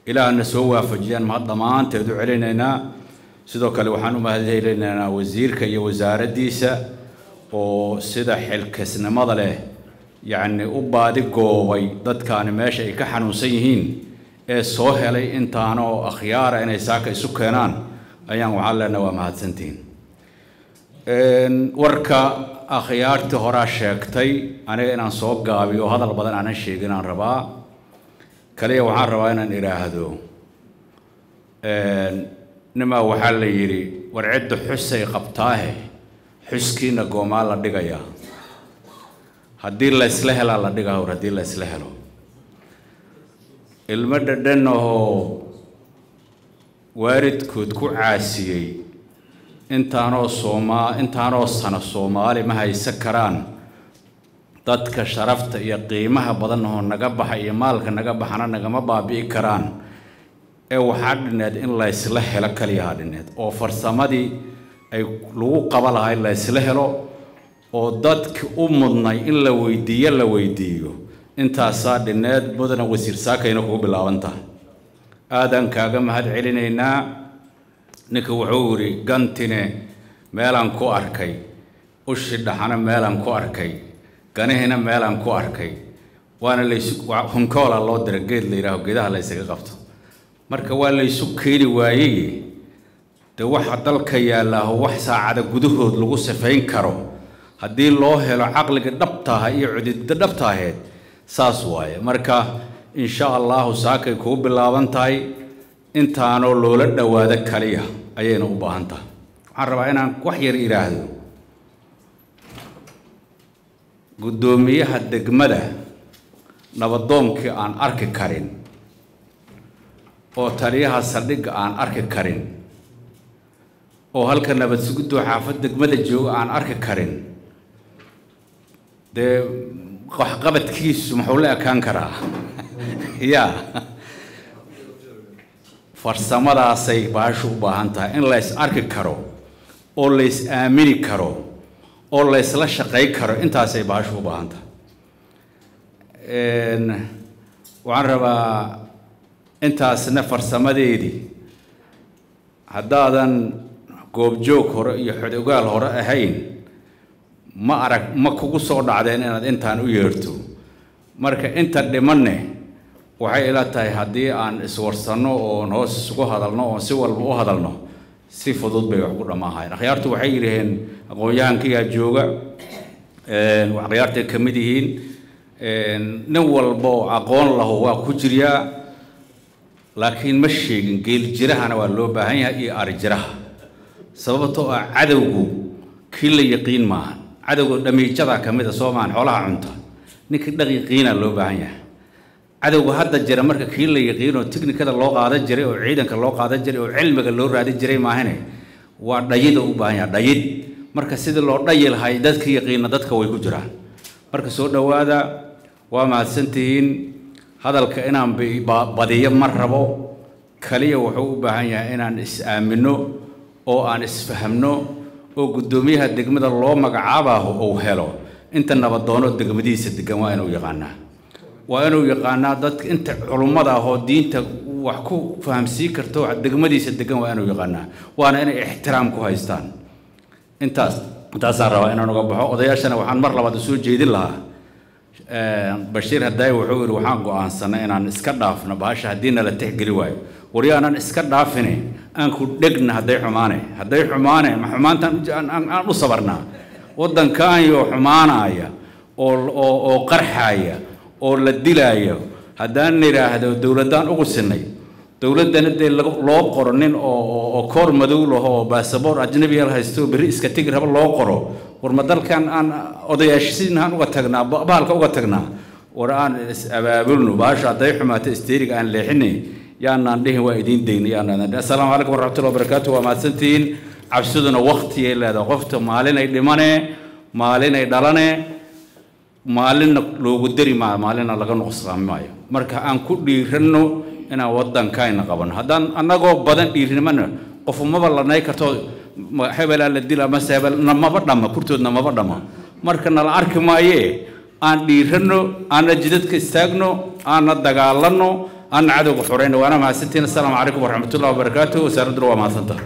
إلى أن نسوى فجيان مع الضمان تدعو علينا سيدو كالي وحانو مهدي لنا وزير كي وزارة ديسة وسيدا حلكسنا مضله يعني أبادي قوي ضد كان ماشي كحنو سيهين السوهلي انتانو أخيار إن إساك سكانان أيام وعلنا ومهد سنتين وركا أخيار تهرا شاكتي أنا صوب قابي وهذا البدن أنا شيء أنا ربا كلي وعن رواينا إلهدو نما وحال يري ورعد حسي قبطاه حسكينا قومالا دقايا هدي الله يسلهلا لا دقاه وردي الله يسلهلو المدد إنه وارد كو عاسيي intaanoo sana Soomaali ma haysakaraan dadka sharafta iyo qiimaha badan oo naga baxay iyo maalka naga baxana nagama baabi'i karaan ee waxa dhineed in la isla helo kaliya dhineed oo farsamadii ay lagu qabalahay la isla helo oo dadka u mudnay in la weydiiyo intaas dhineed badana wasiir saakayna ku bilaabanta aadan kaaga mahad celinaynaa ninka wuxuu yiri gantine meelan ku arkay ushi dhaxana meelan ku arkay ganahina meelan ku arkay waana hunkoola loo diray geed la yiraahdo geedaha la isaga qabto marka waa la isu keeni waayay de waxa dalka yaala wax saacada gudahood lagu safayn karo hadii loo helo aqliga dhabtaha iyo cudud dhabtaheed saas waaye marka insha Allah saakay ku bilaabantahay intaanoo loola dhawaada kaliya ayayna u baahantaa waxaan rabaa inaan wax yar iraahdo gudoomiyaha degmada nabadoonkii aan arki karin oo taliyaha saldhigga aan arki karin oo halka nabad sugidoo xaafad degmada jooga aan arki karin de wax qabadkiisu muxuu la ekaan karaa yaa farsamadaasay baashu u baahan tahay in la is arki karo oo la is aamini karo oo la isla shaqay karo intaasay baashu u baahan tahay waxaan rabaa intaasna farsamadeedii haddaadan goobjoog hore iyo xodogaal hore ahayn ma kugu soo dhacdeen inaad intaan u yeerto marka inta dhimanne waxay ila tahay hadii aan iswarsano oo hoos isugu hadalno oo si walba u hadalno si fudud bay wax ku dhamaahayeen akhyaartu waxay yiraahdeen aqoonyahankiga jooga akhyaarta kamid yihiin nin walba aqoon lahu waa ku jiriyaa laakiin ma sheegin geel jirahana waa loo baahan yahay iyo ari jiraha sababtoo ah cadawgu kila yaqiin ma cadawgu dhamiijada kamid ah Soomaan xoolaha cunta ninka dhaqiiqiina loo baahan yahay cadawga hadda jira marka kii la yaqiino tiknikada loo qaadan jiray oo ciidanka loo qaadan jiray oo cilmiga loo raadin jiray maahane waa dhayid u baahan yahay dhayid marka sida loo dhayil hay dadka yaqiina dadka way ku jiraan marka soo dhawaada waa mahadsantiin hadalka inaan badiyo mar rabo kaliya wuxuu u baahan yahay inaan is aamino oo aan isfahamno oo gudoomiyaha degmada loo magacaabo oo helo inta nabadoono degmadiisa degan waa inuu yaqaanaa وأنا يقانا ضد أنت علومات هو دين وحكو فهم سيكر تو دقمدي صدقن وأنا يقانا وأنا احترام كويستان أنت صار وأنا نقبح وضياش أنا وحن مرة بعد سوق جيد لها بشير هداي وحور وحن قان سنة أنا نسكداف نباش هدينا لتحقل واي وريانا نسكدافني أنا كودقنا هداي حمانة ما حمان أنا صبرنا ودن كان يو حمانة يا أو قرحية oo la dilaayo hadaan niraahdo dawladdan ugu sinay dawladdan inta loo qoro nin oo koor madow leh oo baasaboor ajnabi ah haysto bari iska tagi rabo loo qoro war madalkan aan odayaashiin aan uga tagnaa baalka uga tagnaa war aan abaabulno baasha day xumaata isteeriga aan leexinay yaanaan dhihin waa idin deynay yaanaan assalaamu alaykum warahmatullahi wabarakatuh wa maasantiin cabsiduna waqti ay leedahay qofta maalin ay dhimane maalin ay dhalane maalina loogu dari maalina laga noqsaamayyo marka aan ku dhiirano inaan wadankaayna qaban hadaan anagoo badan dhiirinimana qof uma ballanay karto hebel la dila ma sabal namaba dhama kurtoodna maba dhama marka nala arki maaye aan dhiirano aan jidadka istaagno aan dagaalano أن عدو حرين وأنا مع 60. السلام عليكم ورحمة الله وبركاته. وسأردوا مع سنتر.